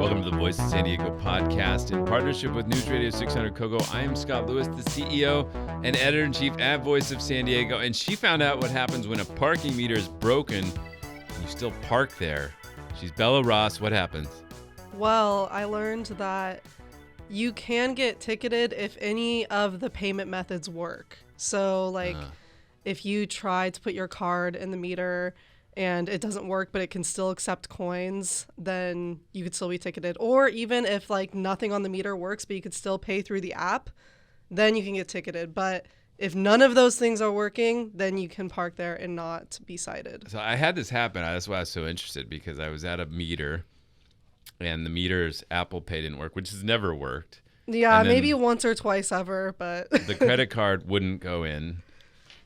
Welcome to the Voice of San Diego podcast in partnership with News Radio 600 Kogo. I am Scott Lewis, the CEO and editor-in-chief at Voice of San Diego, and she found out what happens when a parking meter is broken and you still park there. She's Bella Ross. What happens? Well, I learned that you can get ticketed if any of the payment methods work. So, if you try to put your card in the meter and it doesn't work, but it can still accept coins, then you could still be ticketed. Or even if nothing on the meter works, but you could still pay through the app, then you can get ticketed. But if none of those things are working, then you can park there and not be cited. So I had this happen. That's why I was so interested, because I was at a meter and the meter's Apple Pay didn't work, which has never worked. Yeah, maybe once or twice ever, but the credit card wouldn't go in.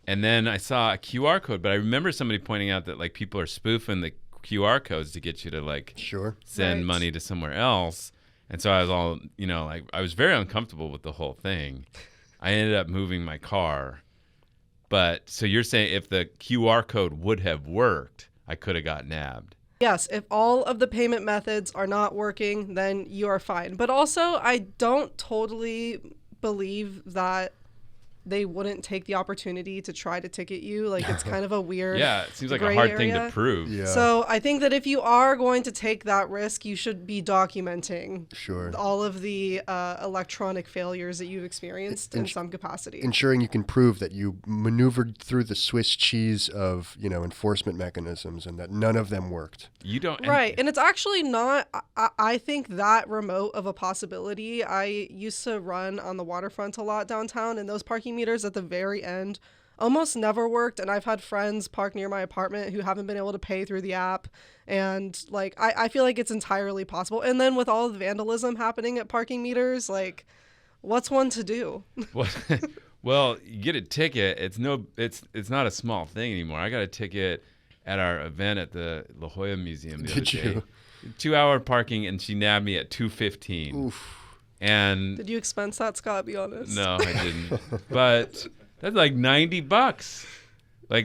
And then I saw a QR code, but I remember somebody pointing out that people are spoofing the QR codes to get you to send money to somewhere else. And so I was all, I was very uncomfortable with the whole thing. I ended up moving my car. But so you're saying if the QR code would have worked, I could have got nabbed. Yes, if all of the payment methods are not working, then you are fine. But also, I don't totally believe that they wouldn't take the opportunity to try to ticket you. It's kind of a weird Yeah, it seems like a hard thing to prove. Yeah. So I think that if you are going to take that risk, you should be documenting all of the electronic failures that you've experienced in some capacity. Ensuring you can prove that you maneuvered through the Swiss cheese of, enforcement mechanisms and that none of them worked. You don't... Right. And it's actually not, I think, that remote of a possibility. I used to run on the waterfront a lot downtown, and those parking meters at the very end almost never worked. And I've had friends park near my apartment who haven't been able to pay through the app. And I feel like it's entirely possible. And then with all the vandalism happening at parking meters, what's one to do? Well, you get a ticket. It's not a small thing anymore. I got a ticket at our event at the La Jolla Museum the other day. 2-hour parking, and she nabbed me at $2.15. Oof. And did you expense that, Scott? Be honest. No, I didn't. But that's $90.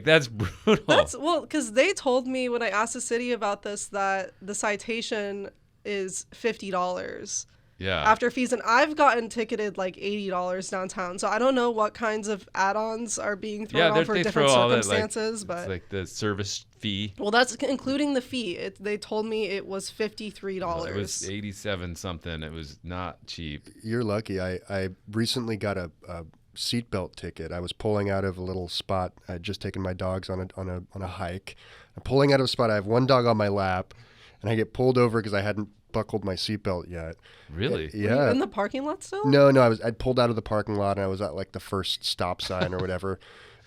That's brutal. Because they told me when I asked the city about this that the citation is $50. Yeah. After fees, and I've gotten ticketed $80 downtown. So I don't know what kinds of add-ons are being thrown on for different circumstances, but it's the service fee. Well, that's including the fee. They told me it was $53. Well, it was 87 something. It was not cheap. You're lucky. I recently got a seatbelt ticket. I was pulling out of a little spot. I had just taken my dogs on a hike. I'm pulling out of a spot. I have one dog on my lap, and I get pulled over because I hadn't buckled my seatbelt yet. Really? Yeah. Were you in the parking lot still? No, I'd pulled out of the parking lot, and I was at the first stop sign or whatever.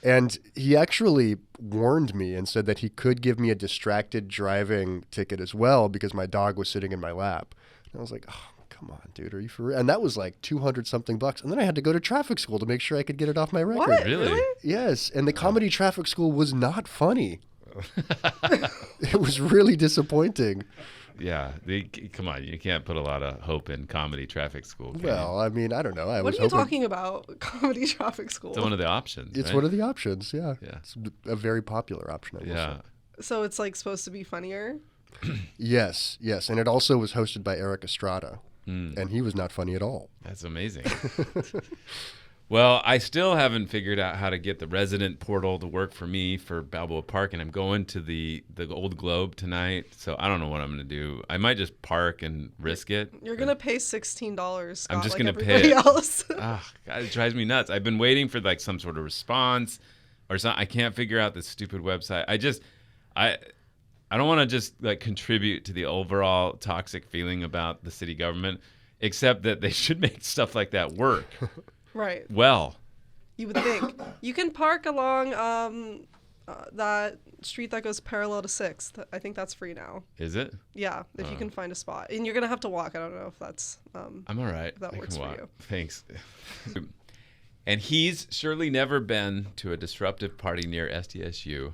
And he actually warned me and said that he could give me a distracted driving ticket as well because my dog was sitting in my lap. And I was like, oh, come on, dude, are you for real? And that was $200 something. And then I had to go to traffic school to make sure I could get it off my record. What? Really? Yes. And the comedy traffic school was not funny. It was really disappointing. Yeah, come on, you can't put a lot of hope in comedy traffic school. Well, I mean, I don't know. What are you talking about? Comedy traffic school? It's one of the options. It's right? one of the options. Yeah. Yeah. It's a very popular option. I will say. So it's supposed to be funnier? Yes, and it also was hosted by Eric Estrada, and he was not funny at all. That's amazing. Well, I still haven't figured out how to get the resident portal to work for me for Balboa Park, and I'm going to the Old Globe tonight, so I don't know what I'm going to do. I might just park and risk it. You're going to pay $16, Scott, I'm just going to everybody pay it. else. God, it drives me nuts. I've been waiting for some sort of response or something. I can't figure out this stupid website. I don't want to just contribute to the overall toxic feeling about the city government, except that they should make stuff like that work. Right. Well, you would think. You can park along that street that goes parallel to 6th. I think that's free now. Is it? Yeah, if you can find a spot. And you're going to have to walk. I don't know if that's... I'm all right. If that works for you. Thanks. And he's surely never been to a disruptive party near SDSU.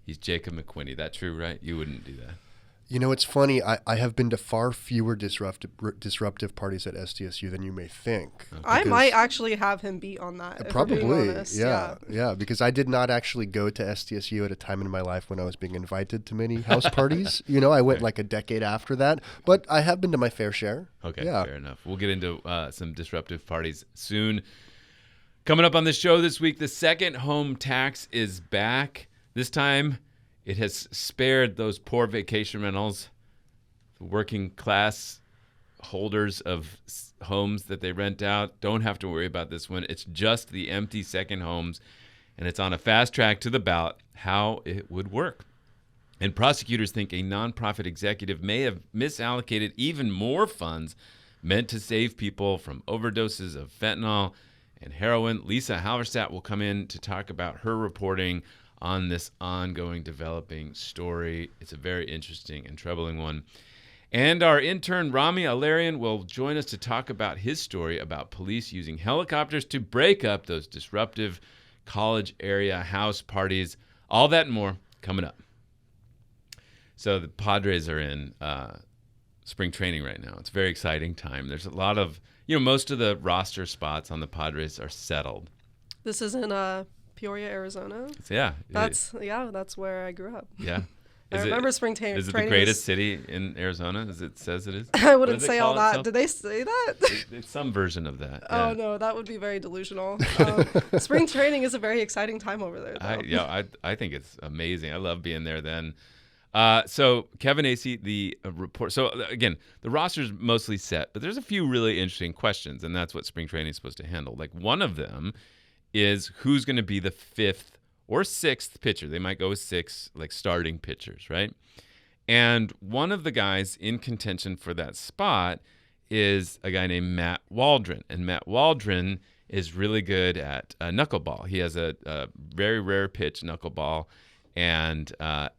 He's Jacob McQuinney. That true, right? You wouldn't do that. You know, it's funny. I have been to far fewer disruptive parties at SDSU than you may think. Okay. I might actually have him beat on that. Probably, yeah. Because I did not actually go to SDSU at a time in my life when I was being invited to many house parties. You know, I went like a decade after that, but I have been to my fair share. Okay, fair enough. We'll get into some disruptive parties soon. Coming up on the show this week, the second home tax is back. This time, it has spared those poor vacation rentals, the working class holders of homes that they rent out. Don't have to worry about this one. It's just the empty second homes, and it's on a fast track to the ballot how it would work. And prosecutors think a nonprofit executive may have misallocated even more funds meant to save people from overdoses of fentanyl and heroin. Lisa Halverstadt will come in to talk about her reporting on this ongoing developing story. It's a very interesting and troubling one. And our intern, Rami Alarian, will join us to talk about his story about police using helicopters to break up those disruptive college area house parties. All that and more coming up. So the Padres are in spring training right now. It's a very exciting time. There's a lot of, most of the roster spots on the Padres are settled. This is in Peoria, Arizona. Yeah. That's where I grew up. Yeah. I remember spring training. Is it the greatest city in Arizona, as it says it is? I wouldn't say all that. Did they say that? It's some version of that. Oh, no, that would be very delusional. Spring training is a very exciting time over there, though. I think it's amazing. I love being there then. So Kevin Acey, the report. So again, the roster's mostly set, but there's a few really interesting questions, and that's what spring training is supposed to handle. Like one of them is who's going to be the fifth or sixth pitcher. They might go with six, like starting pitchers, right? And one of the guys in contention for that spot is a guy named Matt Waldron. And Matt Waldron is really good at knuckleball. He has a very rare pitch, knuckleball, and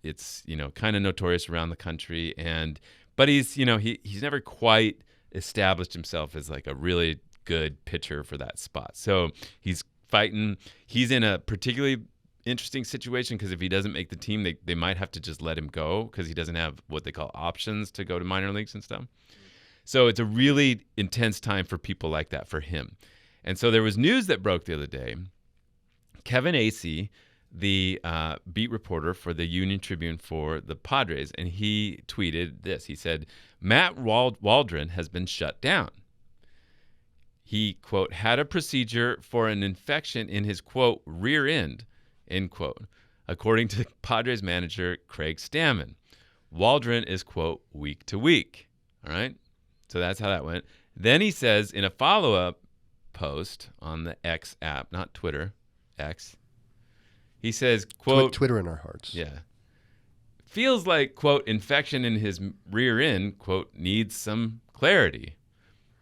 it's kind of notorious around the country. But he's he's never quite established himself as like a really good pitcher for that spot. So he's fighting. He's in a particularly interesting situation because if he doesn't make the team, they might have to just let him go because he doesn't have what they call options to go to minor leagues and stuff. So it's a really intense time for people like that for him. And so there was news that broke the other day. Kevin Acey, the beat reporter for the Union Tribune for the Padres, and he tweeted this. He said, Matt Waldron has been shut down. He, quote, had a procedure for an infection in his, quote, rear end, end quote, according to Padres manager Craig Stammen. Waldron is, quote, week to week. All right? So that's how that went. Then he says in a follow-up post on the X app, not Twitter, X, he says, quote, Twitter in our hearts. Yeah. Feels like, quote, infection in his rear end, quote, needs some clarity,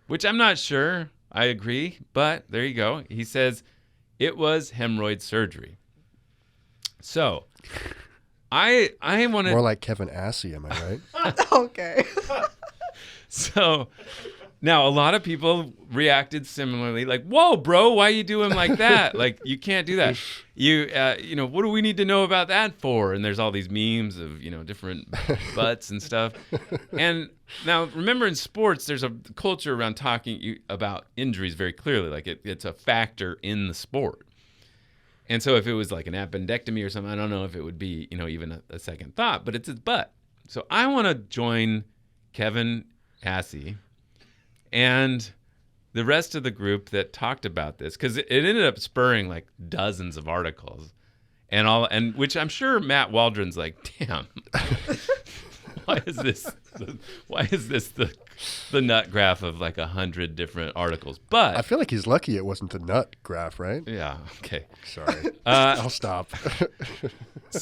which I'm not sure. I agree, but there you go. He says it was hemorrhoid surgery. So I want to... More like Kevin Acey, am I right? Okay. So now a lot of people reacted similarly, like, whoa, bro, why are you doing like that? Like, you can't do that. What do we need to know about that for? And there's all these memes of, different butts and stuff. And now, remember in sports, there's a culture around talking about injuries very clearly. Like, it's a factor in the sport. And so if it was like an appendectomy or something, I don't know if it would be, even a second thought, but it's his butt. So I want to join Kevin Acey and the rest of the group that talked about this, because it ended up spurring like dozens of articles and which I'm sure Matt Waldron's like, damn, why is this the nut graph of like 100 different articles? But I feel like he's lucky it wasn't the nut graph, right? Yeah. Okay. Sorry. I'll stop.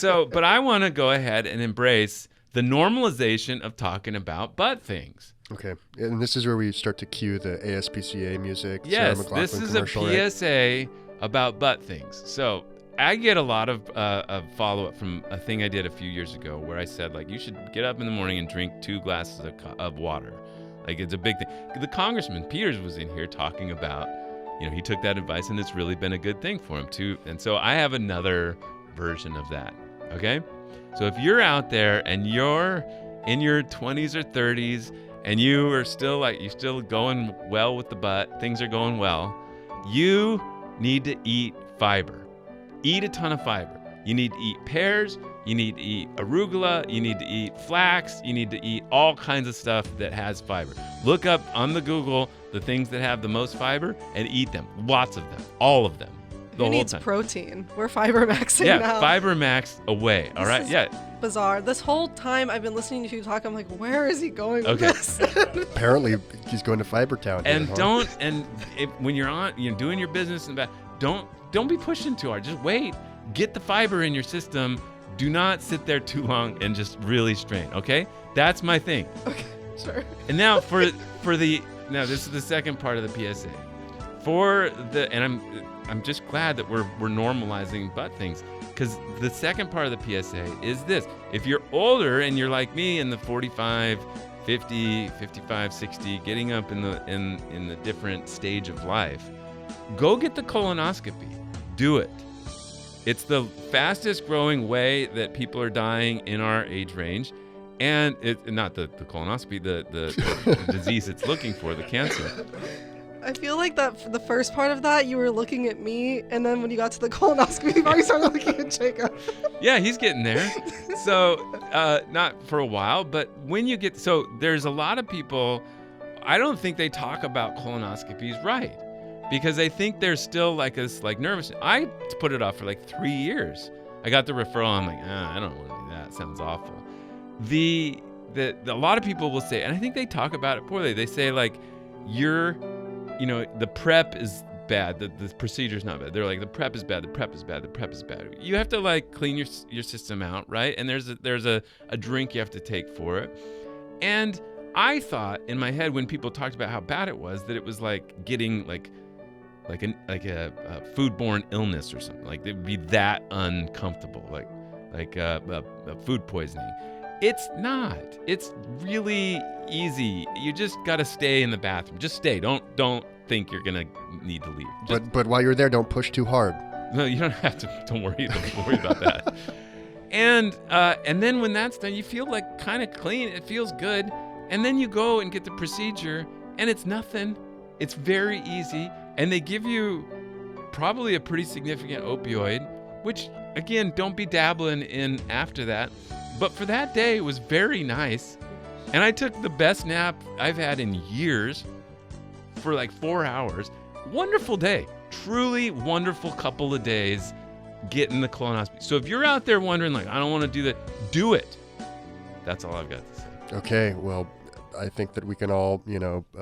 But I want to go ahead and embrace the normalization of talking about butt things. Okay, and this is where we start to cue the ASPCA music. Yes, this is a PSA about butt things. So I get a lot of follow-up from a thing I did a few years ago where I said, like, you should get up in the morning and drink 2 glasses of water. Like, it's a big thing. The Congressman Peters was in here talking about, he took that advice and it's really been a good thing for him too. And so I have another version of that, okay? So if you're out there and you're in your 20s or 30s and you are still you're still going well with the butt, things are going well, you need to eat fiber. Eat a ton of fiber. You need to eat pears, you need to eat arugula, you need to eat flax, you need to eat all kinds of stuff that has fiber. Look up on the Google the things that have the most fiber and eat them. Lots of them. All of them. Who needs protein? We're fiber maxing now. Yeah, fiber max away. All right? Yeah. Bizarre. This whole time I've been listening to you talk, I'm like, where is he going with this? Apparently he's going to Fiber Town. And when you're doing your business and don't be pushing too hard. Just wait. Get the fiber in your system. Do not sit there too long and just really strain, okay? That's my thing. Okay, sure. And now this is the second part of the PSA. I'm just glad that we're normalizing butt things, because the second part of the PSA is this. If you're older and you're like me in the 45, 50, 55, 60, getting up in the different stage of life, go get the colonoscopy. Do it. It's the fastest growing way that people are dying in our age range. And it's not the colonoscopy, the disease it's looking for, the cancer. I feel like that the first part of that, you were looking at me, and then when you got to the colonoscopy, you already started looking at Jacob. Yeah, he's getting there. So, not for a while, but when you get, so there's a lot of people, I don't think they talk about colonoscopies right, because they think there's still this nervous. I put it off for 3 years. I got the referral. I'm like, I don't want to do that. It sounds awful. A lot of people will say, and I think they talk about it poorly. They say the prep is bad. The procedure's not bad. They're like, the prep is bad. The prep is bad. The prep is bad. You have to clean your system out, right? And there's a drink you have to take for it. And I thought in my head when people talked about how bad it was, that it was getting like a foodborne illness or something. It would be that uncomfortable, like food poisoning. It's not. It's really easy. You just got to stay in the bathroom. Just stay. Don't think you're going to need to leave. But while you're there, don't push too hard. No, you don't have to. Don't worry about that. And then when that's done, you feel kind of clean. It feels good. And then you go and get the procedure, and it's nothing. It's very easy. And they give you probably a pretty significant opioid, which, again, don't be dabbling in after that. But for that day, it was very nice. And I took the best nap I've had in years for 4 hours. Wonderful day. Truly wonderful couple of days getting the colonoscopy. So if you're out there wondering, I don't want to do that, do it. That's all I've got to say. Okay, well, I think that we can all,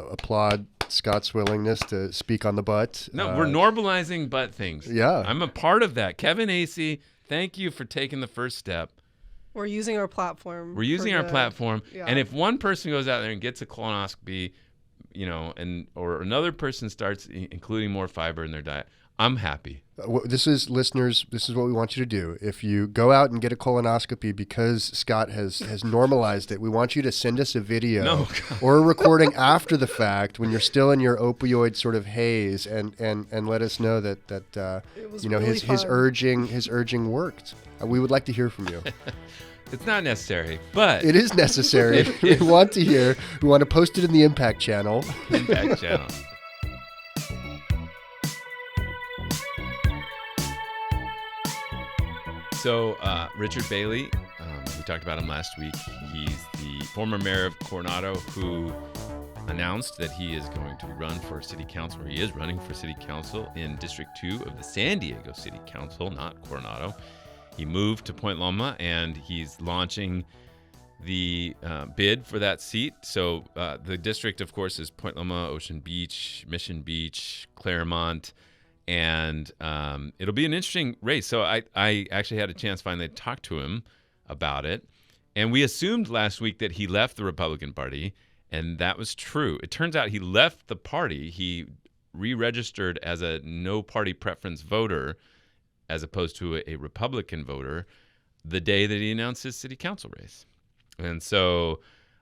applaud Scott's willingness to speak on the butt. No, we're normalizing butt things. Yeah. I'm a part of that. Kevin Acey, thank you for taking the first step. We're using our platform. Yeah. And if one person goes out there and gets a colonoscopy, or another person starts including more fiber in their diet, I'm happy. Listeners, this is what we want you to do. If you go out and get a colonoscopy because Scott has normalized it, we want you to send us a video or a recording after the fact when you're still in your opioid sort of haze, and let us know that really his urging worked. We would like to hear from you. It's not necessary, but it is necessary. We want to hear. We want to post it in the Impact channel. Impact channel. So Richard Bailey, we talked about him last week. He's the former mayor of Coronado who announced that he is going to run for city council, or he is running for city council in District 2 of the San Diego City Council, not Coronado. He moved to Point Loma, and he's launching the bid for that seat. So the district, of course, is Point Loma, Ocean Beach, Mission Beach, Claremont, and it'll be an interesting race. So I actually had a chance finally to talk to him about it, and we assumed last week that he left the Republican Party, and that was true. It turns out he left the party. He re-registered as a no-party preference voter as opposed to a Republican voter the day that he announced his city council race. And so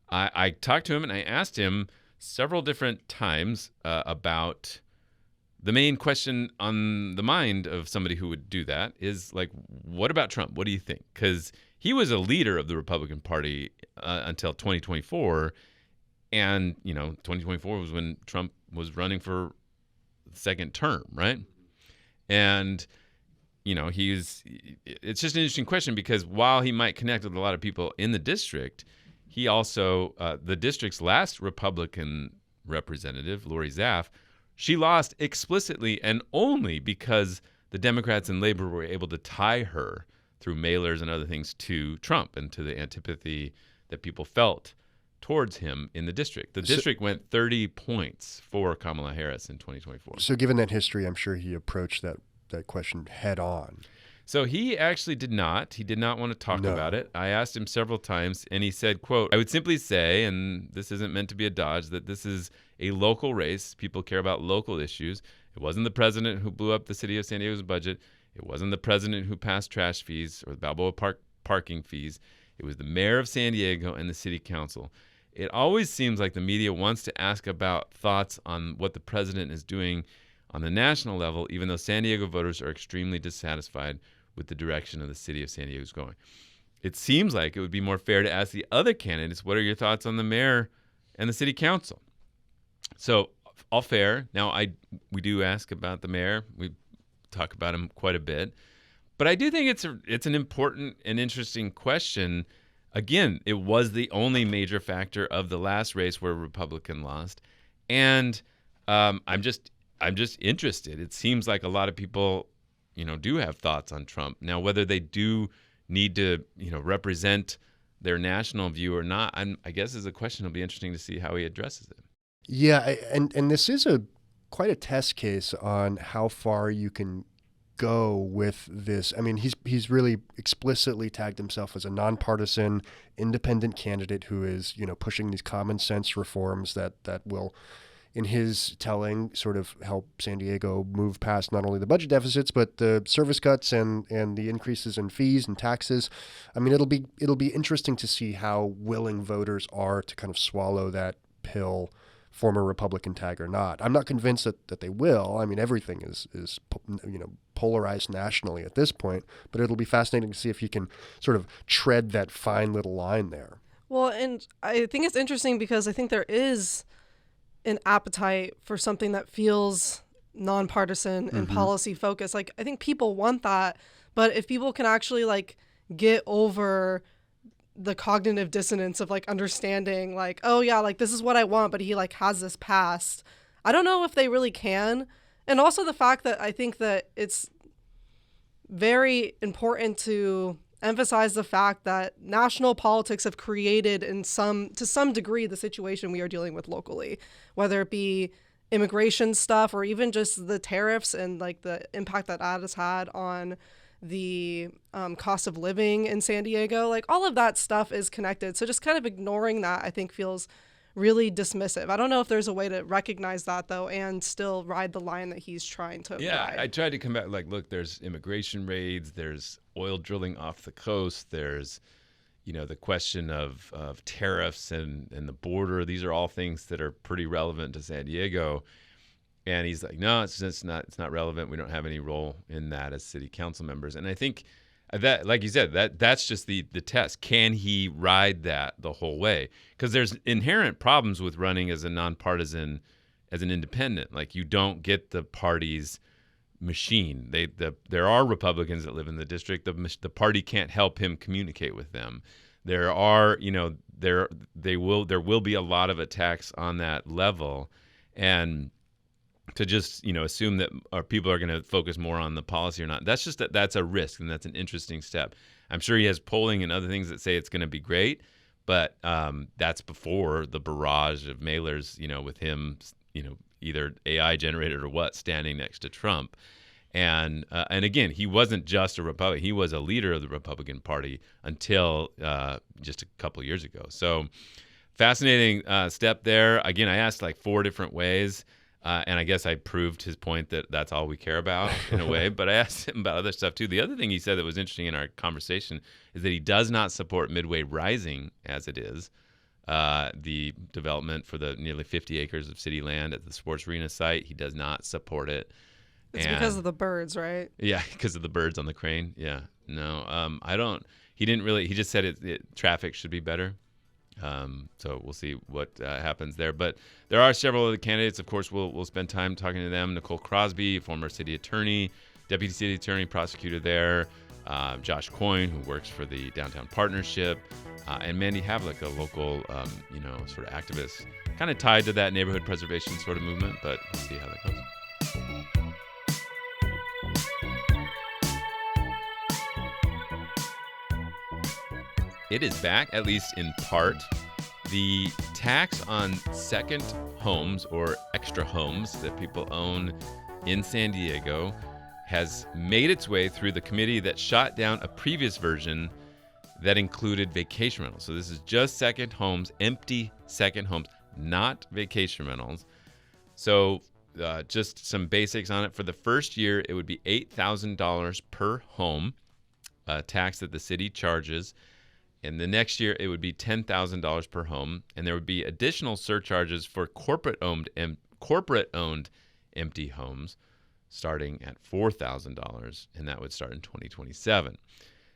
I talked to him, and I asked him several different times about the main question on the mind of somebody who would do that is like, what about Trump? What do you think? Because he was a leader of the Republican Party until 2024. And, 2024 was when Trump was running for the second term, right? And, it's just an interesting question because while he might connect with a lot of people in the district, he also, the district's last Republican representative, Lori Zaff, she lost explicitly and only because the Democrats and Labor were able to tie her through mailers and other things to Trump and to the antipathy that people felt towards him in the district. The district went 30 points for Kamala Harris in 2024. So given that history, I'm sure he approached that question head on. So he actually did not. He did not want to talk about it. I asked him several times, and he said, quote, "I would simply say, and this isn't meant to be a dodge, that this is a local race. People care about local issues. It wasn't the president who blew up the city of San Diego's budget. It wasn't the president who passed trash fees or the Balboa parking fees. It was the mayor of San Diego and the city council. It always seems like the media wants to ask about thoughts on what the president is doing on the national level, even though San Diego voters are extremely dissatisfied with the direction of the city of San Diego is going. It seems like it would be more fair to ask the other candidates, what are your thoughts on the mayor and the city council?" So all fair. Now, we do ask about the mayor. We talk about him quite a bit. But I do think it's an important and interesting question. Again, it was the only major factor of the last race where a Republican lost. And I'm just interested. It seems like a lot of people do have thoughts on Trump. Now, whether they do need to, represent their national view or not, I guess is a question. It'll be interesting to see how he addresses it. Yeah, and this is quite a test case on how far you can go with this. I mean, he's really explicitly tagged himself as a nonpartisan, independent candidate who is, pushing these common sense reforms that will, in his telling, sort of help San Diego move past not only the budget deficits, but the service cuts and the increases in fees and taxes. I mean, it'll be interesting to see how willing voters are to kind of swallow that pill, former Republican tag or not. I'm not convinced that they will. I mean, everything is polarized nationally at this point, but it'll be fascinating to see if he can sort of tread that fine little line there. Well, and I think it's interesting because I think there is an appetite for something that feels nonpartisan and policy focused. Like, I think people want that, but if people can actually get over the cognitive dissonance of understanding oh yeah, this is what I want, but he has this past. I don't know if they really can. And also the fact that I think that it's very important to emphasize the fact that national politics have created to some degree the situation we are dealing with locally, whether it be immigration stuff or even just the tariffs and the impact that has had on the cost of living in San Diego. All of that stuff is connected. So just kind of ignoring that, I think, feels really dismissive. I don't know if there's a way to recognize that, though, and still ride the line that he's trying to ride. I tried to come back, look, there's immigration raids, there's oil drilling off the coast, there's, the question of tariffs and the border. These are all things that are pretty relevant to San Diego. And he's like, no, it's not relevant. We don't have any role in that as city council members. And I think that, like you said, that's just the test. Can he ride that the whole way? Because there's inherent problems with running as a nonpartisan, as an independent. You don't get the party's machine. There are Republicans that live in the district. The party can't help him communicate with them. There are, there will be a lot of attacks on that level, and to just assume that people are going to focus more on the policy or not, that's a risk, and that's an interesting step. I'm sure he has polling and other things that say it's going to be great, but that's before the barrage of mailers, with him, either AI generated or what, standing next to Trump. And again, he wasn't just a Republican; he was a leader of the Republican Party until just a couple of years ago. So, fascinating step there. Again, I asked 4 different ways. And I guess I proved his point that that's all we care about in a way. But I asked him about other stuff, too. The other thing he said that was interesting in our conversation is that he does not support Midway Rising as it is. the development for the nearly 50 acres of city land at the sports arena site. He does not support it. It's because of the birds, right? Yeah, because of the birds on the crane. Yeah. No, I don't. He didn't really. He just said traffic should be better. So we'll see what happens there. But there are several other candidates. Of course, we'll spend time talking to them. Nicole Crosby, former city attorney, deputy city attorney, prosecutor there. Josh Coyne, who works for the Downtown Partnership. And Mandy Havlick, a local, sort of activist, kind of tied to that neighborhood preservation sort of movement. But we'll see how that goes. It is back, at least in part. The tax on second homes or extra homes that people own in San Diego has made its way through the committee that shot down a previous version that included vacation rentals. So this is just second homes, empty second homes, not vacation rentals. So just some basics on it. For the first year, it would be $8,000 per home, a tax that the city charges. And the next year, it would be $10,000 per home, and there would be additional surcharges for corporate-owned empty homes, starting at $4,000, and that would start in 2027.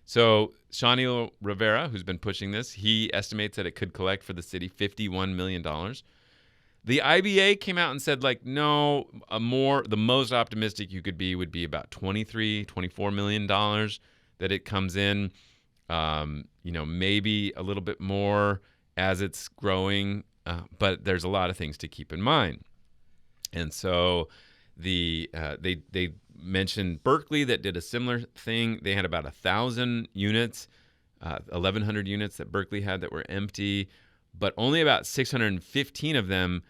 So Shawnee Rivera, who's been pushing this, he estimates that it could collect for the city $51 million. The IBA came out and said, no, the most optimistic you could be would be about $24 million that it comes in. Maybe a little bit more as it's growing, but there's a lot of things to keep in mind. And so they mentioned Berkeley that did a similar thing. They had about 1,000 units, 1,100 units that Berkeley had that were empty, but only about 615 of them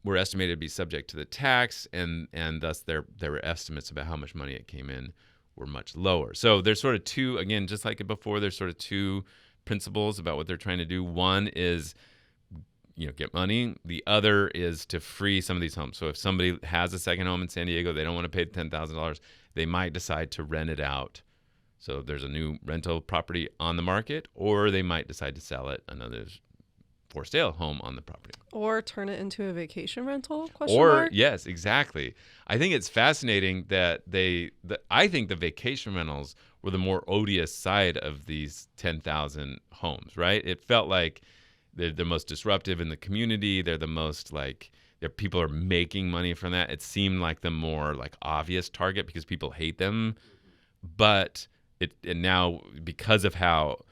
were estimated to be subject to the tax, and thus there were estimates about how much money it came in were much lower. So there's sort of two, again, just like before, there's sort of two principles about what they're trying to do. One is, get money. The other is to free some of these homes. So if somebody has a second home in San Diego, they don't want to pay $10,000, they might decide to rent it out. So there's a new rental property on the market, or they might decide to sell it, another for sale home on the property. Or turn it into a vacation rental? Yes, exactly. I think it's fascinating that I think the vacation rentals were the more odious side of these 10,000 homes, right? It felt like they're the most disruptive in the community. They're the most people are making money from that. It seemed like the more obvious target because people hate them. But and now because of how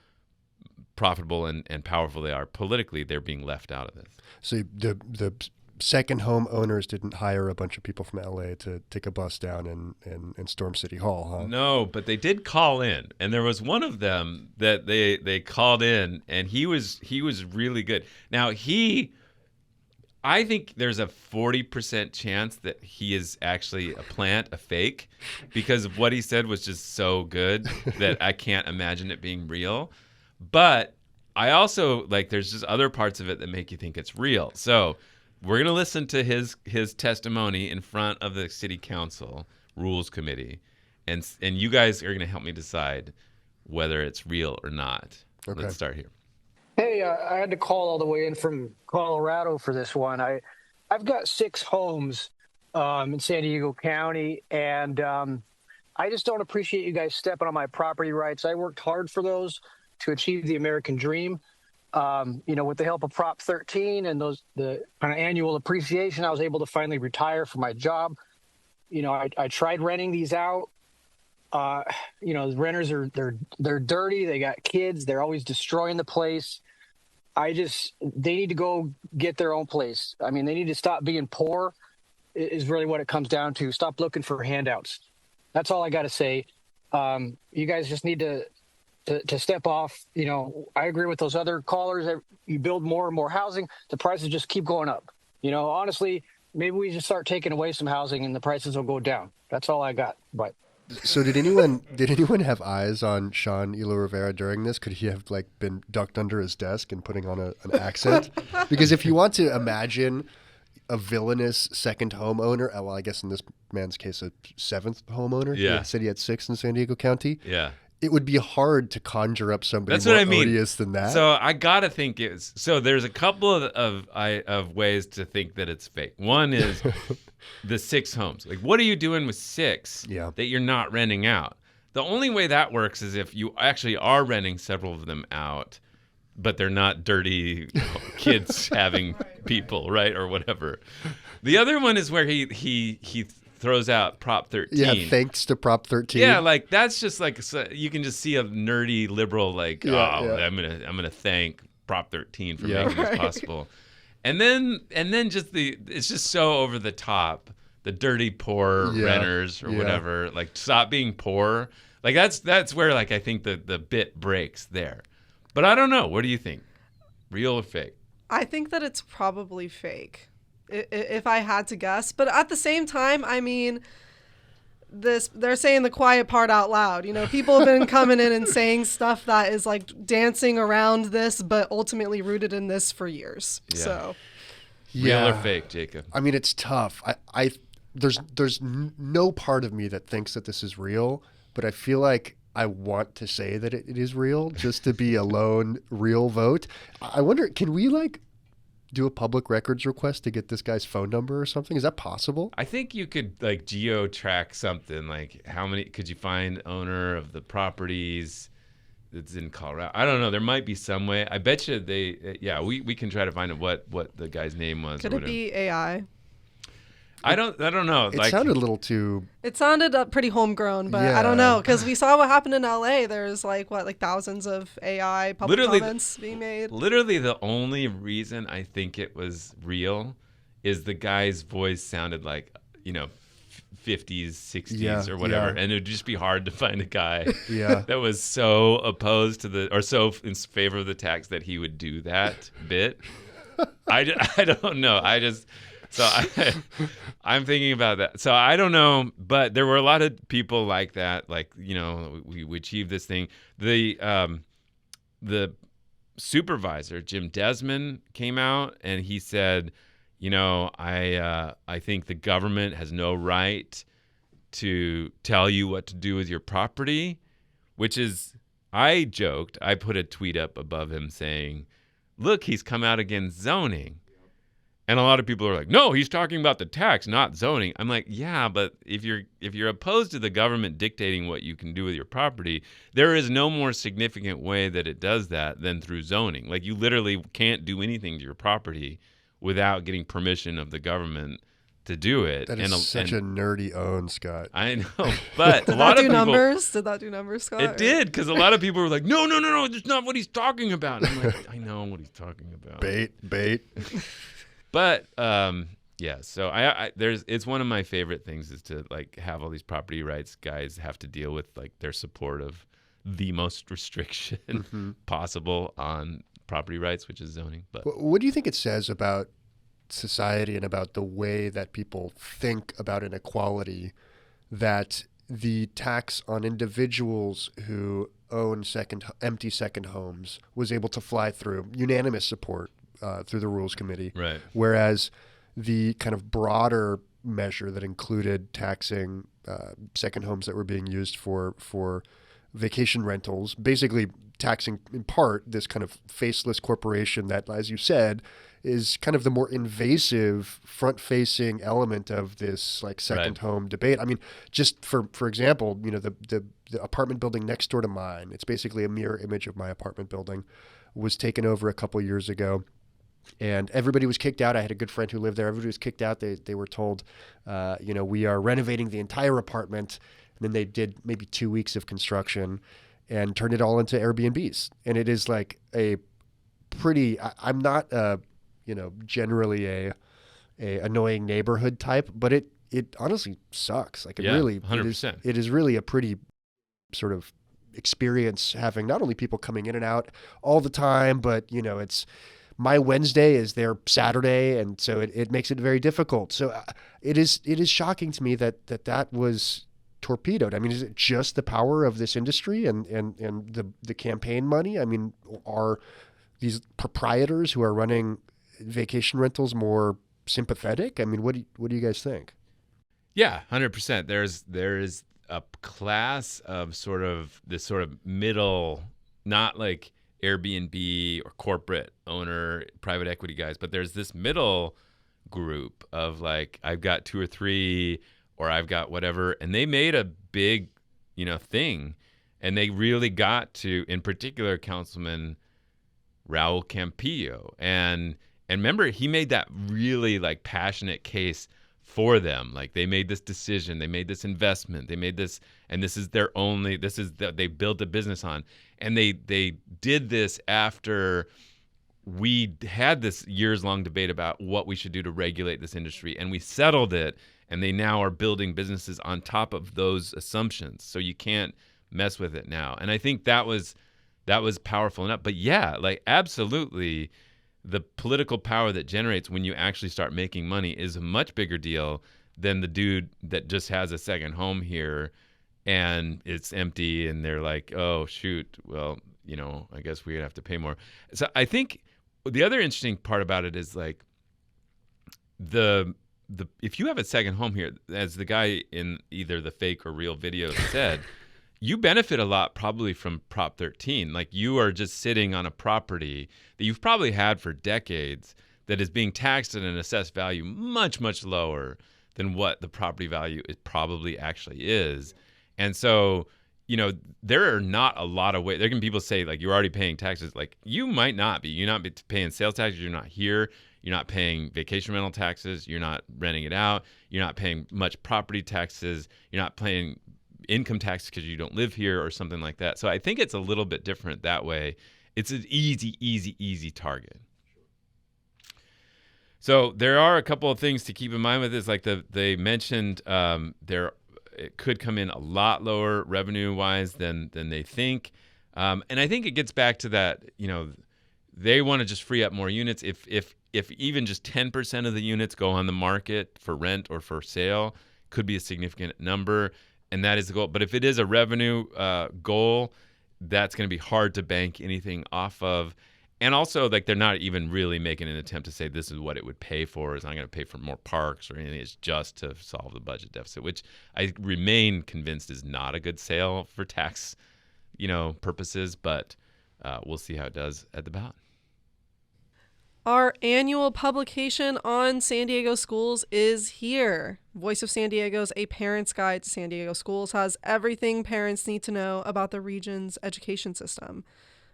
profitable and powerful they are politically, they're being left out of this. So the second home owners didn't hire a bunch of people from LA to take a bus down and storm City Hall, huh? No, but they did call in, and there was one of them that they called in, and he was really good. Now I think there's a 40% chance that he is actually a fake, because of what he said was just so good that I can't imagine it being real. But I also there's just other parts of it that make you think it's real. So we're going to listen to his testimony in front of the city council rules committee, and you guys are going to help me decide whether it's real or not. Okay. Let's start here. Hey, I had to call all the way in from Colorado for this one. I've got 6 homes in San Diego County, and I just don't appreciate you guys stepping on my property rights. I worked hard for those to achieve the American dream. With the help of Prop 13 and the kind of annual appreciation, I was able to finally retire from my job. I tried renting these out. The renters they're dirty. They got kids. They're always destroying the place. They need to go get their own place. I mean, they need to stop being poor is really what it comes down to. Stop looking for handouts. That's all I got to say. You guys just need to step off. I agree with those other callers. You build more and more housing, the prices just keep going up. Honestly, maybe we just start taking away some housing and the prices will go down. That's all I got. But so did anyone have eyes on Sean Elo Rivera during this? Could he have been ducked under his desk and putting on an accent? Because if you want to imagine a villainous second homeowner, well, I guess in this man's case, a 7th homeowner. Yeah. He said he had 6 in San Diego County. Yeah. it would be hard to conjure up somebody That's more what I mean. odious than that. So I gotta think it's so. There's a couple of ways to think that it's fake. One is the 6 homes. Like, what are you doing with 6 that you're not renting out? The only way that works is if you actually are renting several of them out, but they're not dirty kids having people, right, or whatever. The other one is where he throws out Prop 13. Yeah, thanks to Prop 13. Yeah, like that's just like so you can just see a nerdy liberal like, I'm gonna thank Prop 13 for making this possible, and then just it's just so over the top. The dirty poor renters or whatever, like stop being poor. Like that's where like I think the bit breaks there. But I don't know. What do you think? Real or fake? I think that it's probably fake, if I had to guess. But at the same time, I mean, they're saying the quiet part out loud. You know, people have been coming in and saying stuff that is like dancing around this, but ultimately rooted in this for years. Yeah. So, real or fake, Jacob? I mean, it's tough. There's no part of me that thinks that this is real, but I feel like I want to say that it is real just to be a lone real vote. I wonder, can we like do a public records request to get this guy's phone number or something? Is that possible? I think you could like geo-track something. Like how many could you find owner of the properties that's in Colorado? I don't know. There might be some way. I bet you we can try to find out what the guy's name was. Could it be AI? I don't know. It sounded a little too... It sounded pretty homegrown, but I don't know. Because we saw what happened in LA. There's like thousands of AI public comments being made. Literally the only reason I think it was real is the guy's voice sounded like, 50s, 60s or whatever. And it would just be hard to find a guy that was so opposed to or so in favor of the tax that he would do that bit. I don't know. So I'm thinking about that. So I don't know, but there were a lot of people like that. Like, we achieved this thing. The supervisor, Jim Desmond, came out and he said, I think the government has no right to tell you what to do with your property, which is, I joked, I put a tweet up above him saying, look, he's come out against zoning. And a lot of people are like, no, he's talking about the tax, not zoning. I'm like, yeah, but if you're opposed to the government dictating what you can do with your property, there is no more significant way that it does that than through zoning. Like you literally can't do anything to your property without getting permission of the government to do it. That is such a nerdy own, Scott. I know, but a lot of people... Did that do numbers, Scott? It did, because a lot of people were like, no, that's not what he's talking about. And I'm like, I know what he's talking about. Bait. But so it's one of my favorite things is to like have all these property rights guys have to deal with like their support of the most restriction possible on property rights, which is zoning. But what do you think it says about society and about the way that people think about inequality that the tax on individuals who own empty second homes was able to fly through unanimous support through the Rules Committee, right? Whereas the kind of broader measure that included taxing second homes that were being used for vacation rentals, basically taxing in part this kind of faceless corporation that, as you said, is kind of the more invasive front-facing element of this like second home debate. I mean, just for example, the apartment building next door to mine, it's basically a mirror image of my apartment building, was taken over a couple years ago. And everybody was kicked out. I had a good friend who lived there. Everybody was kicked out. They were told, we are renovating the entire apartment. And then they did maybe 2 weeks of construction and turned it all into Airbnbs. And it is like a pretty, I'm not, generally a annoying neighborhood type, but it honestly sucks. Like really, 100%. It is really a pretty sort of experience having not only people coming in and out all the time, but it's, my Wednesday is their Saturday, and so it makes it very difficult. So it is shocking to me that was torpedoed. I mean, is it just the power of this industry and the campaign money? I mean, are these proprietors who are running vacation rentals more sympathetic? I mean, what do you guys think? Yeah, 100%. There is a class of sort of this sort of middle, not like Airbnb or corporate owner, private equity guys, but there's this middle group of like, I've got 2 or 3, or I've got whatever, and they made a big, thing, and they really got to, in particular, Councilman Raul Campillo, and remember, he made that really like passionate case for them. Like, they made this decision, they made this investment, they made this, and this is they built a business on. And they did this after we had this years-long debate about what we should do to regulate this industry, and we settled it, and they now are building businesses on top of those assumptions. So you can't mess with it now. And I think that was powerful enough. But yeah, like, absolutely, the political power that generates when you actually start making money is a much bigger deal than the dude that just has a second home here and it's empty, and they're like, oh, shoot, well, I guess we have to pay more. So I think the other interesting part about it is like the if you have a second home here, as the guy in either the fake or real video said, you benefit a lot probably from Prop 13. Like, you are just sitting on a property that you've probably had for decades that is being taxed at an assessed value much, much lower than what the property value it probably actually is. And so, there are not a lot of ways. There can be people say, like, you're already paying taxes. Like, you might not be. You're not paying sales taxes. You're not here. You're not paying vacation rental taxes. You're not renting it out. You're not paying much property taxes. You're not paying income tax because you don't live here or something like that. So I think it's a little bit different that way. It's an easy target. So there are a couple of things to keep in mind with this. Like they mentioned, it could come in a lot lower revenue-wise than they think. And I think it gets back to that, they want to just free up more units. If even just 10% of the units go on the market for rent or for sale, could be a significant number. And that is the goal. But if it is a revenue goal, that's going to be hard to bank anything off of. And also, like, they're not even really making an attempt to say this is what it would pay for. It's not going to pay for more parks or anything. It's just to solve the budget deficit, which I remain convinced is not a good sale for tax, purposes. But we'll see how it does at the ballot. Our annual publication on San Diego schools is here. Voice of San Diego's A Parent's Guide to San Diego Schools has everything parents need to know about the region's education system.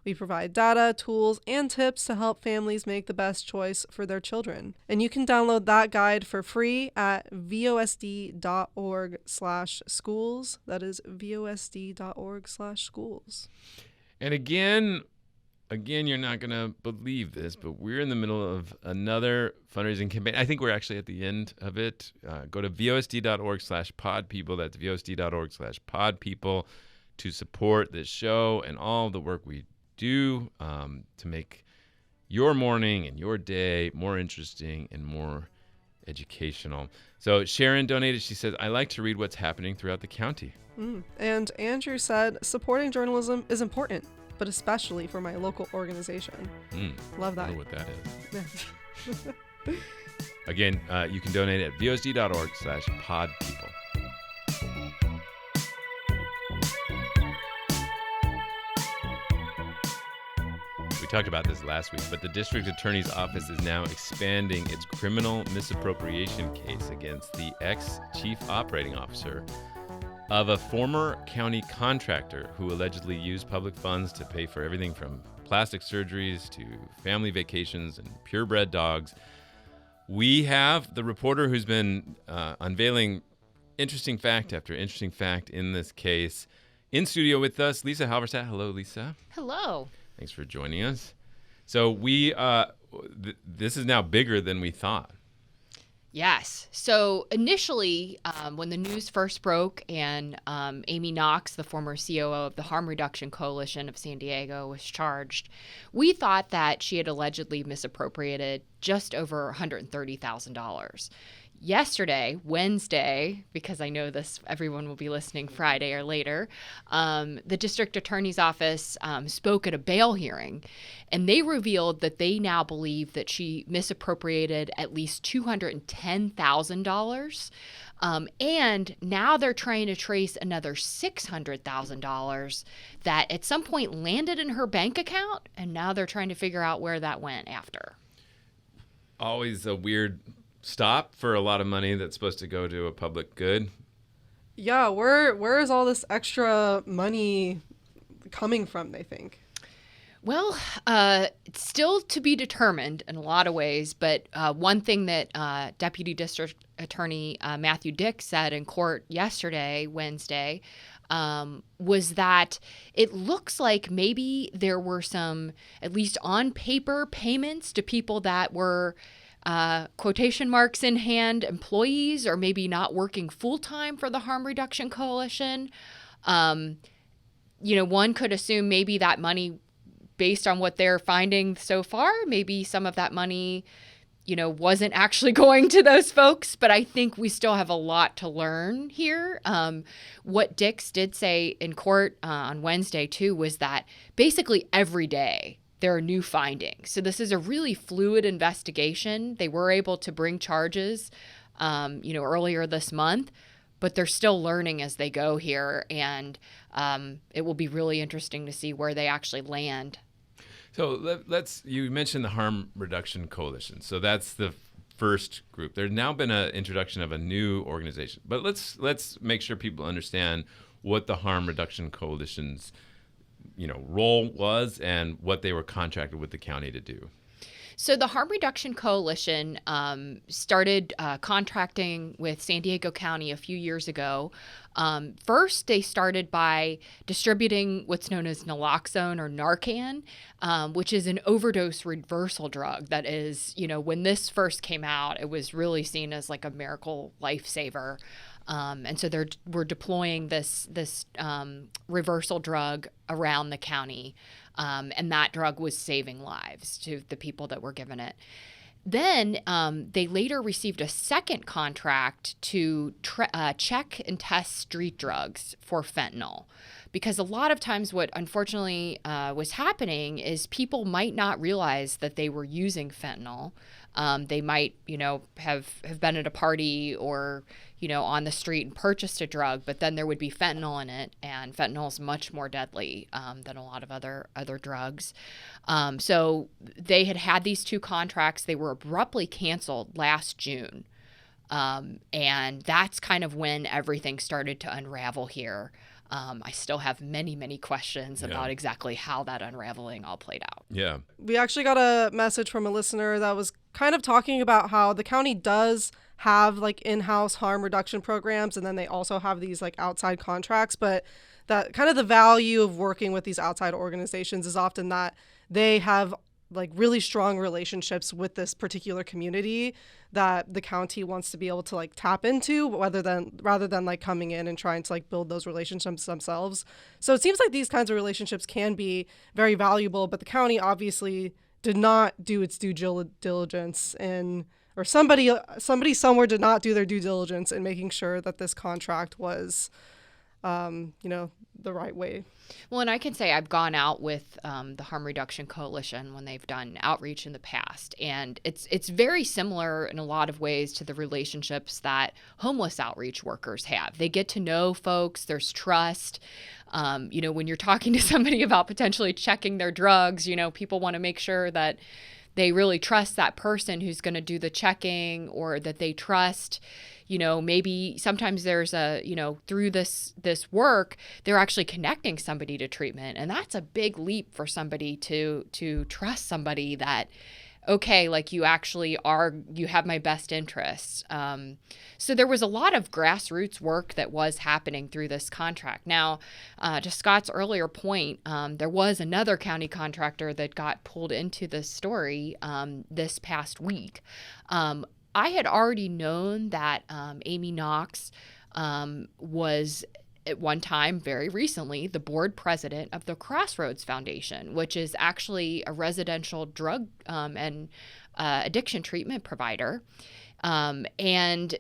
We provide data, tools, and tips to help families make the best choice for their children. And you can download that guide for free at vosd.org/schools. That is vosd.org/schools. And again, you're not going to believe this, but we're in the middle of another fundraising campaign. I think we're actually at the end of it. Go to vosd.org/podpeople. That's vosd.org/podpeople to support this show and all the work we do to make your morning and your day more interesting and more educational. So Sharon donated. She says, I like to read what's happening throughout the county. And Andrew said, supporting journalism is important, but especially for my local organization. Love that. I don't know what that is. Again, you can donate at vosd.org/podpeople. We talked about this last week, but the district attorney's office is now expanding its criminal misappropriation case against the ex-chief operating officer of a former county contractor who allegedly used public funds to pay for everything from plastic surgeries to family vacations and purebred dogs. We have the reporter who's been unveiling interesting fact after interesting fact in this case in studio with us, Lisa Halverstadt. Hello, Lisa. Hello. Thanks for joining us. So this is now bigger than we thought. Yes. So initially, when the news first broke and Amy Knox, the former COO of the Harm Reduction Coalition of San Diego, was charged, we thought that she had allegedly misappropriated just over $130,000. yesterday, Wednesday, because I know this, everyone will be listening Friday or later, the district attorney's office spoke at a bail hearing, and they revealed that they now believe that she misappropriated at least $210,000. And now they're trying to trace another $600,000 that at some point landed in her bank account, and now they're trying to figure out where that went after. Always a weird stop for a lot of money that's supposed to go to a public good. Yeah, where is all this extra money coming from, they think? Well, it's still to be determined in a lot of ways, but one thing that Deputy District Attorney Matthew Dick said in court yesterday, Wednesday, was that it looks like maybe there were some, at least on paper, payments to people that were quotation marks in hand employees, or maybe not working full-time for the Harm Reduction Coalition. One could assume maybe that money, based on what they're finding so far, maybe some of that money, wasn't actually going to those folks. But I think we still have a lot to learn here. What Dix did say in court on Wednesday, too, was that basically every day there are new findings. So this is a really fluid investigation. They were able to bring charges, earlier this month, but they're still learning as they go here. And it will be really interesting to see where they actually land. So you mentioned the Harm Reduction Coalition. So that's the first group. There's now been an introduction of a new organization. But let's make sure people understand what the Harm Reduction Coalition's role was and what they were contracted with the county to do. So the Harm Reduction Coalition started contracting with San Diego County a few years ago. First, they started by distributing what's known as naloxone or Narcan, which is an overdose reversal drug that is, when this first came out, it was really seen as like a miracle lifesaver. And so we're deploying this reversal drug around the county. And that drug was saving lives to the people that were given it. Then they later received a second contract to check and test street drugs for fentanyl. Because a lot of times what unfortunately was happening is people might not realize that they were using fentanyl. They might, have been at a party or, on the street and purchased a drug, but then there would be fentanyl in it, and fentanyl is much more deadly than a lot of other drugs. So they had these two contracts. They were abruptly canceled last June. And that's kind of when everything started to unravel here. I still have many, many questions about exactly how that unraveling all played out. Yeah. We actually got a message from a listener that was kind of talking about how the county does have like in-house harm reduction programs, and then they also have these like outside contracts, but that kind of the value of working with these outside organizations is often that they have like really strong relationships with this particular community that the county wants to be able to like tap into rather than like coming in and trying to like build those relationships themselves. So it seems like these kinds of relationships can be very valuable, but the county obviously did not do its due diligence or somebody somewhere did not do their due diligence in making sure that this contract was the right way. Well, and I can say I've gone out with the Harm Reduction Coalition when they've done outreach in the past, and it's very similar in a lot of ways to the relationships that homeless outreach workers have. They get to know folks. There's trust. When you're talking to somebody about potentially checking their drugs, people want to make sure that they really trust that person who's going to do the checking, or that they trust, maybe sometimes there's through this work, they're actually connecting somebody to treatment. And that's a big leap for somebody to trust somebody that, okay, like you actually you have my best interests. So there was a lot of grassroots work that was happening through this contract. Now, to Scott's earlier point, there was another county contractor that got pulled into this story this past week. I had already known that Amy Knox was at one time, very recently, the board president of the Crossroads Foundation, which is actually a residential drug and addiction treatment provider. And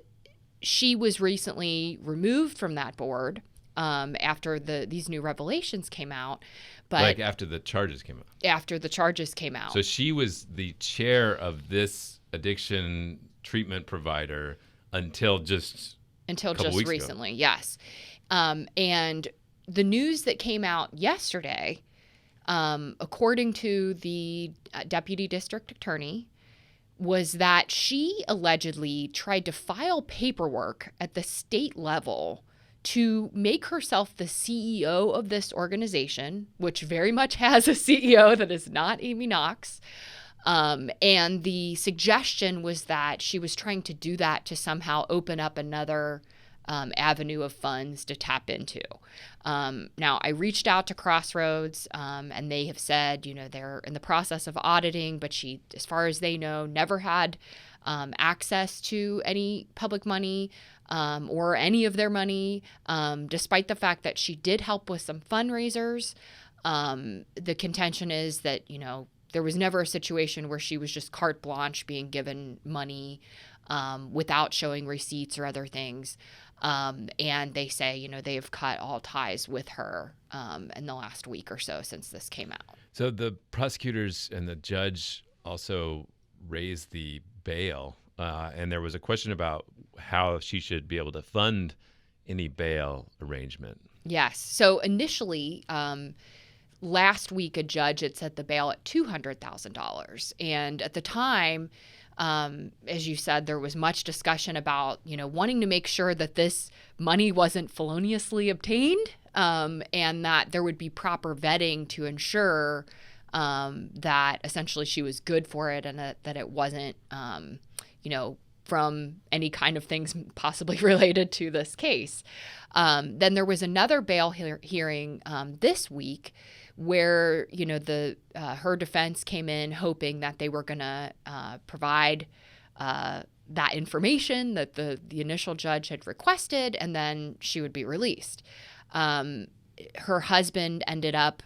she was recently removed from that board after these new revelations came out. But like after the charges came out. After the charges came out. So she was the chair of this addiction treatment provider until just recently, yes. And the news that came out yesterday, according to the deputy district attorney, was that she allegedly tried to file paperwork at the state level to make herself the CEO of this organization, which very much has a CEO that is not Amy Knox. And the suggestion was that she was trying to do that to somehow open up another avenue of funds to tap into. Now, I reached out to Crossroads, and they have said, they're in the process of auditing, but she, as far as they know, never had access to any public money or any of their money, despite the fact that she did help with some fundraisers. The contention is that, there was never a situation where she was just carte blanche being given money without showing receipts or other things. And they say, they've cut all ties with her in the last week or so since this came out. So the prosecutors and the judge also raised the bail, and there was a question about how she should be able to fund any bail arrangement. Yes. So initially, last week, a judge had set the bail at $200,000. And at the time, as you said, there was much discussion about, wanting to make sure that this money wasn't feloniously obtained, and that there would be proper vetting to ensure that essentially she was good for it and that it wasn't, from any kind of things possibly related to this case. Then there was another bail hearing this week where, her defense came in hoping that they were going to provide that information that the initial judge had requested, and then she would be released. Her husband ended up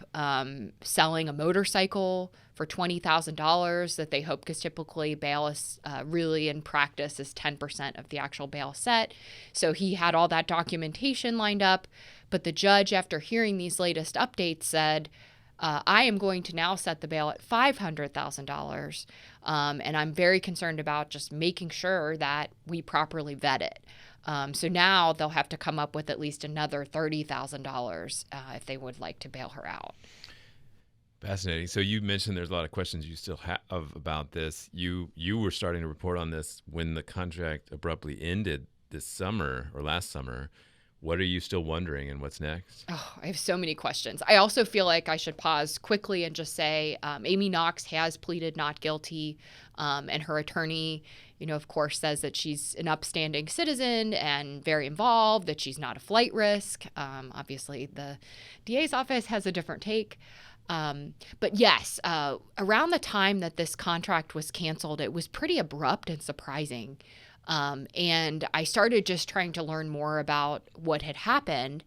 selling a motorcycle for $20,000 that they hope, because typically bail is really in practice is 10% of the actual bail set. So he had all that documentation lined up. But the judge, after hearing these latest updates, said, I am going to now set the bail at $500,000. And I'm very concerned about just making sure that we properly vet it. So now they'll have to come up with at least another $30,000 if they would like to bail her out. Fascinating. So you mentioned there's a lot of questions you still have about this. You were starting to report on this when the contract abruptly ended this summer or last summer. What are you still wondering, and what's next? Oh, I have so many questions. I also feel like I should pause quickly and just say Amy Knox has pleaded not guilty, and her attorney, of course, says that she's an upstanding citizen and very involved, that she's not a flight risk. Obviously, the DA's office has a different take. But yes, around the time that this contract was canceled, it was pretty abrupt and surprising. And I started just trying to learn more about what had happened,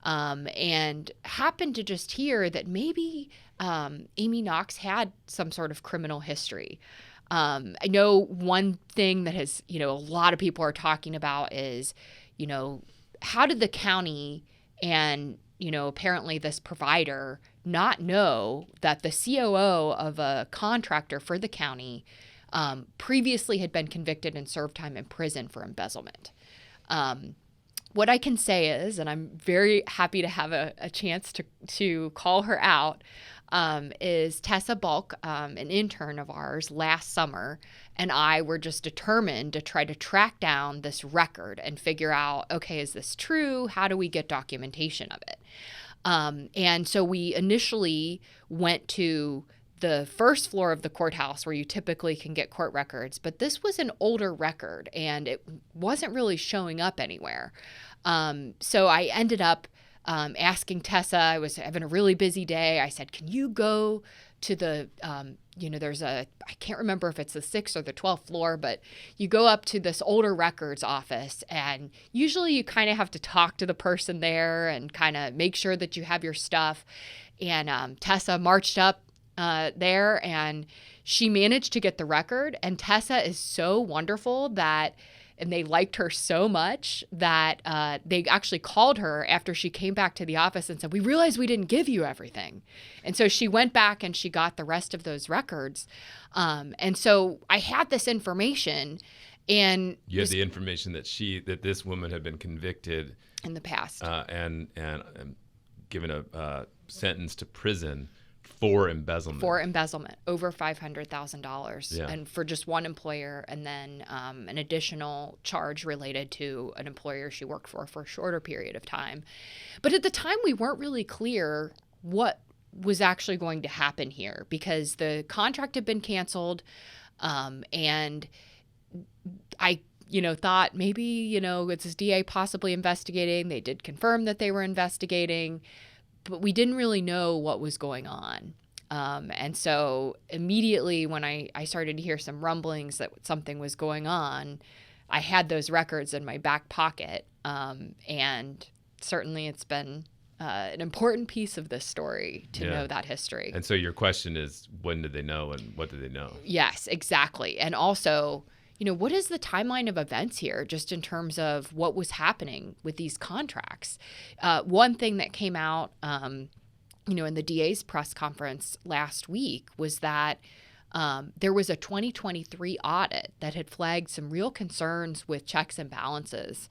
and happened to just hear that maybe Amy Knox had some sort of criminal history. I know one thing that has, a lot of people are talking about is, how did the county and, apparently this provider not know that the COO of a contractor for the county previously had been convicted and served time in prison for embezzlement. What I can say is, and I'm very happy to have a chance to call her out, is Tessa Bulk, an intern of ours last summer, and I were just determined to try to track down this record and figure out, okay, is this true? How do we get documentation of it? And so we initially went to the first floor of the courthouse where you typically can get court records, but this was an older record and it wasn't really showing up anywhere. So I ended up asking Tessa. I was having a really busy day. I said, can you go to the, there's I can't remember if it's the 6th or the 12th floor, but you go up to this older records office, and usually you kind of have to talk to the person there and kind of make sure that you have your stuff. And Tessa marched up there, and she managed to get the record. And Tessa is so wonderful and they liked her so much that they actually called her after she came back to the office and said, we realized we didn't give you everything. And so she went back and she got the rest of those records. And so I had this information, and you had the information that this woman had been convicted in the past and given a sentence to prison for embezzlement. Over $500,000, yeah. And for just one employer, and then an additional charge related to an employer she worked for a shorter period of time. But at the time, we weren't really clear what was actually going to happen here, because the contract had been canceled, and I thought maybe, it's this DA possibly investigating. They did confirm that they were investigating, but we didn't really know what was going on. And so immediately when I started to hear some rumblings that something was going on, I had those records in my back pocket. And certainly it's been an important piece of this story to know that history. And so your question is, when did they know and what did they know? Yes, exactly. And also, what is the timeline of events here, just in terms of what was happening with these contracts? One thing that came out, in the DA's press conference last week was that there was a 2023 audit that had flagged some real concerns with checks and balances.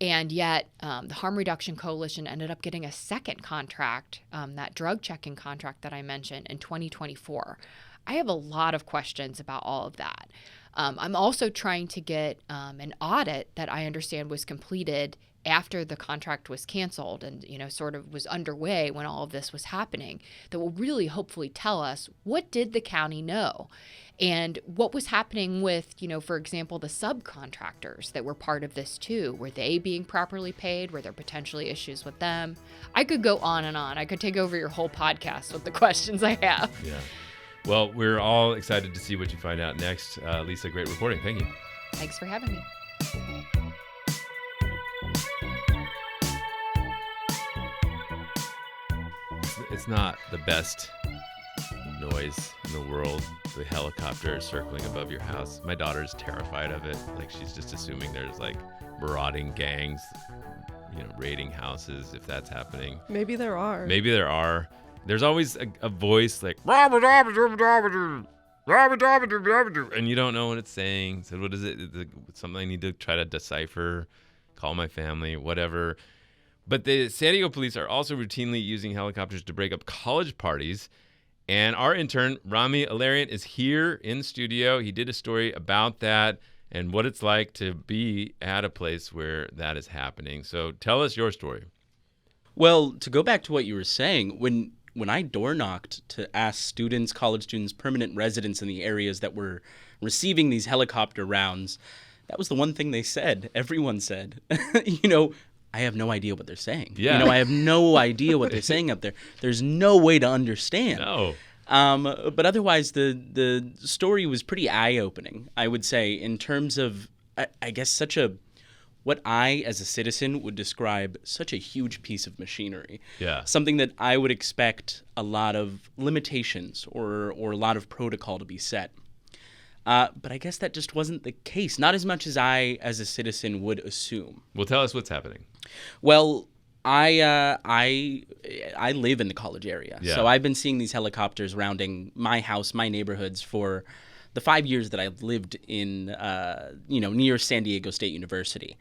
And yet the Harm Reduction Coalition ended up getting a second contract, that drug checking contract that I mentioned, in 2024. I have a lot of questions about all of that. I'm also trying to get an audit that I understand was completed after the contract was canceled and, sort of was underway when all of this was happening, that will really hopefully tell us, what did the county know? And what was happening with, for example, the subcontractors that were part of this too? Were they being properly paid? Were there potentially issues with them? I could go on and on. I could take over your whole podcast with the questions I have. Yeah. Well, we're all excited to see what you find out next. Lisa, great reporting. Thank you. Thanks for having me. It's not the best noise in the world, the helicopter circling above your house. My daughter's terrified of it. Like, she's just assuming there's marauding gangs, raiding houses, if that's happening. Maybe there are. There's always a voice like, and you don't know what it's saying. So what is it? Something I need to try to decipher, call my family, whatever. But the San Diego police are also routinely using helicopters to break up college parties. And our intern, Rami Alarian, is here in studio. He did a story about that and what it's like to be at a place where that is happening. So tell us your story. Well, to go back to what you were saying, when I door knocked to ask students, college students, permanent residents in the areas that were receiving these helicopter rounds, that was the one thing they said. Everyone said, I have no idea what they're saying. Yeah. I have no idea what they're saying up there. There's no way to understand. No. But otherwise, the story was pretty eye-opening, I would say, in terms of, I guess, what I, as a citizen, would describe such a huge piece of machinery. Yeah. Something that I would expect a lot of limitations or a lot of protocol to be set. But I guess that just wasn't the case. Not as much as I, as a citizen, would assume. Well, tell us what's happening. Well, I live in the college area, so I've been seeing these helicopters rounding my house, my neighborhoods for the 5 years that I've lived in, near San Diego State University.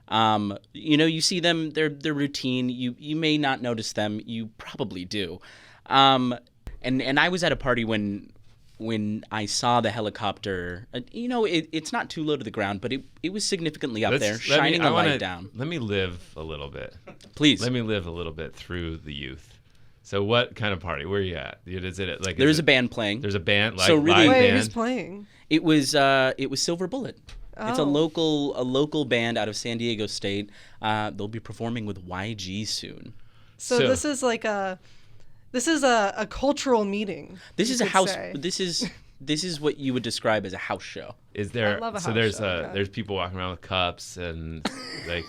You see them; they're routine. You may not notice them. You probably do. And I was at a party when I saw the helicopter. It's not too low to the ground, but it was significantly up there, shining a light down. Let me live a little bit. Please. Let me live a little bit through the youth. So what kind of party? Where are you at? Is it like there's a band playing? There's a band, so really, live wait, band? who's playing? It was Silver Bullet. Oh. It's a local band out of San Diego State. They'll be performing with YG soon. So this is like a cultural meeting. This is a house. This is what you would describe as a house show. Is there? I love a so house show, there's people walking around with cups and like.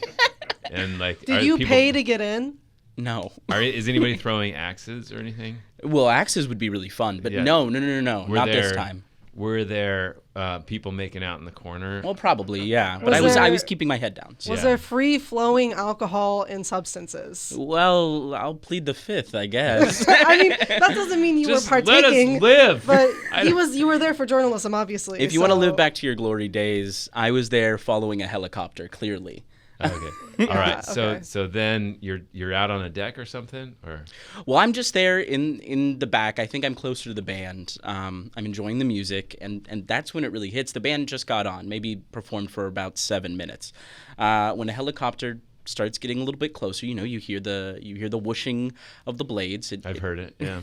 Did you pay to get in? No. Is anybody throwing axes or anything? Well, axes would be really fun, but no, not this time. Were there people making out in the corner? Well, probably, yeah. But I was keeping my head down. So. Was there free-flowing alcohol and substances? Well, I'll plead the fifth, I guess. I mean, that doesn't mean you were partaking. Let us live. But you were there for journalism, obviously. If you want to live back to your glory days, I was there following a helicopter, clearly. Okay. All right. So then you're out on a deck or something, or? Well, I'm just there in the back. I think I'm closer to the band. I'm enjoying the music, and that's when it really hits. The band just got on, maybe performed for about 7 minutes. When a helicopter starts getting a little bit closer, you hear the whooshing of the blades. I've heard it. Yeah.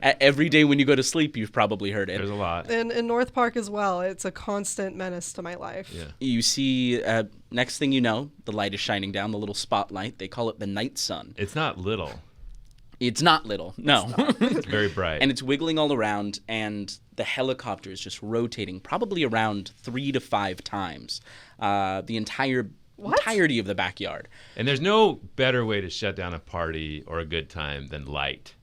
Every day when you go to sleep, you've probably heard it. There's a lot. And in North Park as well, it's a constant menace to my life. Yeah. You see, next thing you know, the light is shining down, the little spotlight. They call it the night sun. It's not little. It's not little, no. It's very bright. And it's wiggling all around, and the helicopter is just rotating probably around 3 to 5 times the entirety of the backyard. And there's no better way to shut down a party or a good time than light.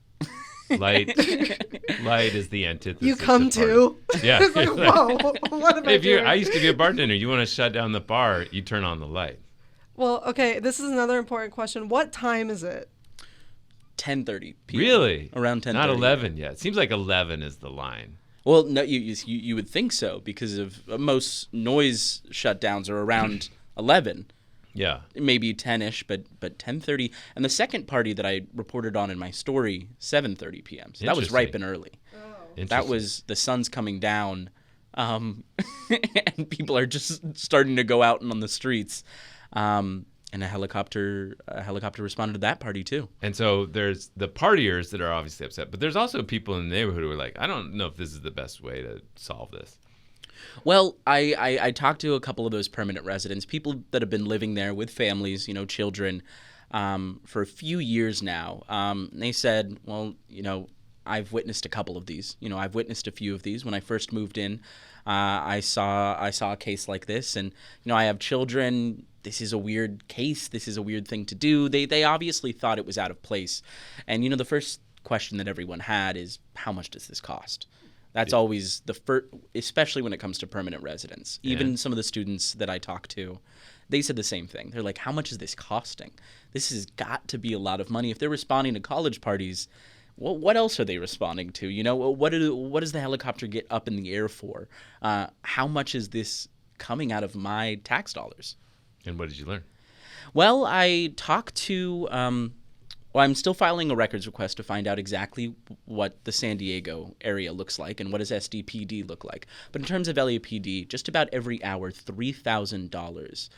Light is the antithesis. You come to. Yeah. It's like, whoa, what am I doing? I used to be a bartender. You want to shut down the bar, you turn on the light. Well, okay, this is another important question. What time is it? 10:30 p.m. Really? Around 10:30. Not 11 yet. It seems like 11 is the line. Well, no, you would think so because of most noise shutdowns are around 11. Yeah. Maybe 10-ish, but 10:30. And the second party that I reported on in my story, 7:30 p.m. So that was ripe and early. Oh. That was the sun's coming down, and people are just starting to go out and on the streets. And a helicopter responded to that party too. And so there's the partiers that are obviously upset, but there's also people in the neighborhood who are like, I don't know if this is the best way to solve this. Well, I talked to a couple of those permanent residents, people that have been living there with families, children, for a few years now. They said, well, I've witnessed a couple of these. I've witnessed a few of these. When I first moved in, I saw a case like this, and I have children. This is a weird case. This is a weird thing to do. They obviously thought it was out of place, and the first question that everyone had is, how much does this cost? That's always the first, especially when it comes to permanent residents. Even some of the students that I talked to, they said the same thing. They're like, how much is this costing? This has got to be a lot of money. If they're responding to college parties, what else are they responding to? What does the helicopter get up in the air for? How much is this coming out of my tax dollars? And what did you learn? Well, I talked to I'm still filing a records request to find out exactly what the San Diego area looks like and what does SDPD look like. But in terms of LAPD, just about every hour, $3,000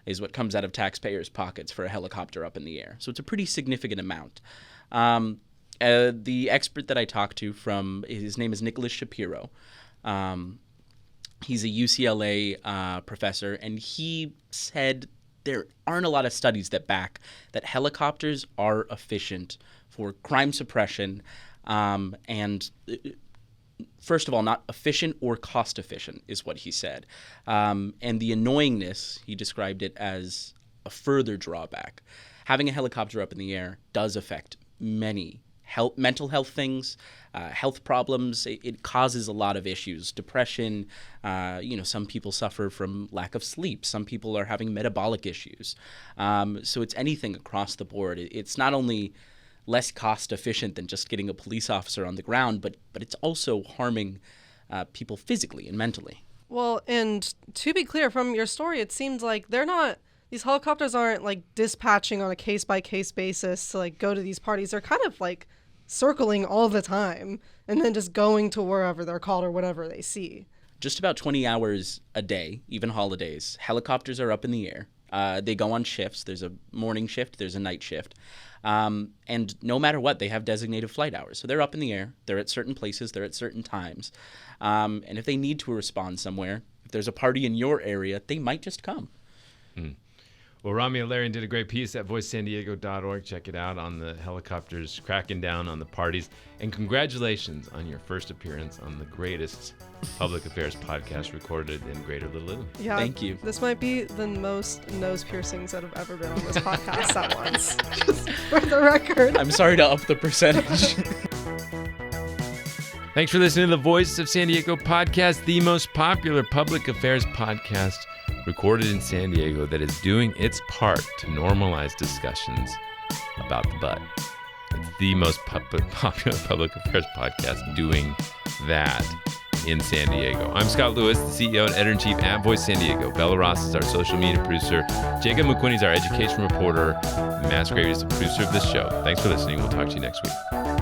is what comes out of taxpayers' pockets for a helicopter up in the air. So it's a pretty significant amount. The expert that I talked to his name is Nicholas Shapiro. He's a UCLA professor, and he said there aren't a lot of studies that back that helicopters are efficient for crime suppression, and first of all, not efficient or cost efficient is what he said. And the annoyingness, he described it as a further drawback. Having a helicopter up in the air does affect many mental health things, health problems. It causes a lot of issues. Depression, some people suffer from lack of sleep. Some people are having metabolic issues. So it's anything across the board. It's not only less cost efficient than just getting a police officer on the ground, but it's also harming people physically and mentally. Well, and to be clear, from your story, it seems like these helicopters aren't like dispatching on a case-by-case basis to like go to these parties. They're kind of like circling all the time and then just going to wherever they're called or whatever they see. Just about 20 hours a day, even holidays, helicopters are up in the air. They go on shifts. There's a morning shift. There's a night shift. And no matter what, they have designated flight hours. So they're up in the air. They're at certain places. They're at certain times. And if they need to respond somewhere, if there's a party in your area, they might just come. Well, Rami Alarian did a great piece at voicesandiego.org. Check it out on the helicopters cracking down on the parties. And congratulations on your first appearance on the greatest public affairs podcast recorded in Greater Little Italy. Yeah, thank you. This might be the most nose piercings that have ever been on this podcast at once. Just for the record. I'm sorry to up the percentage. Thanks for listening to the Voice of San Diego podcast, the most popular public affairs podcast recorded in San Diego that is doing its part to normalize discussions about the butt. It's the most popular public affairs podcast doing that in San Diego. I'm Scott Lewis, the CEO and editor-in-chief at Voice San Diego. Bella Ross is our social media producer. Jacob McQuinney is our education reporter. Matt Grady is the producer of this show. Thanks for listening. We'll talk to you next week.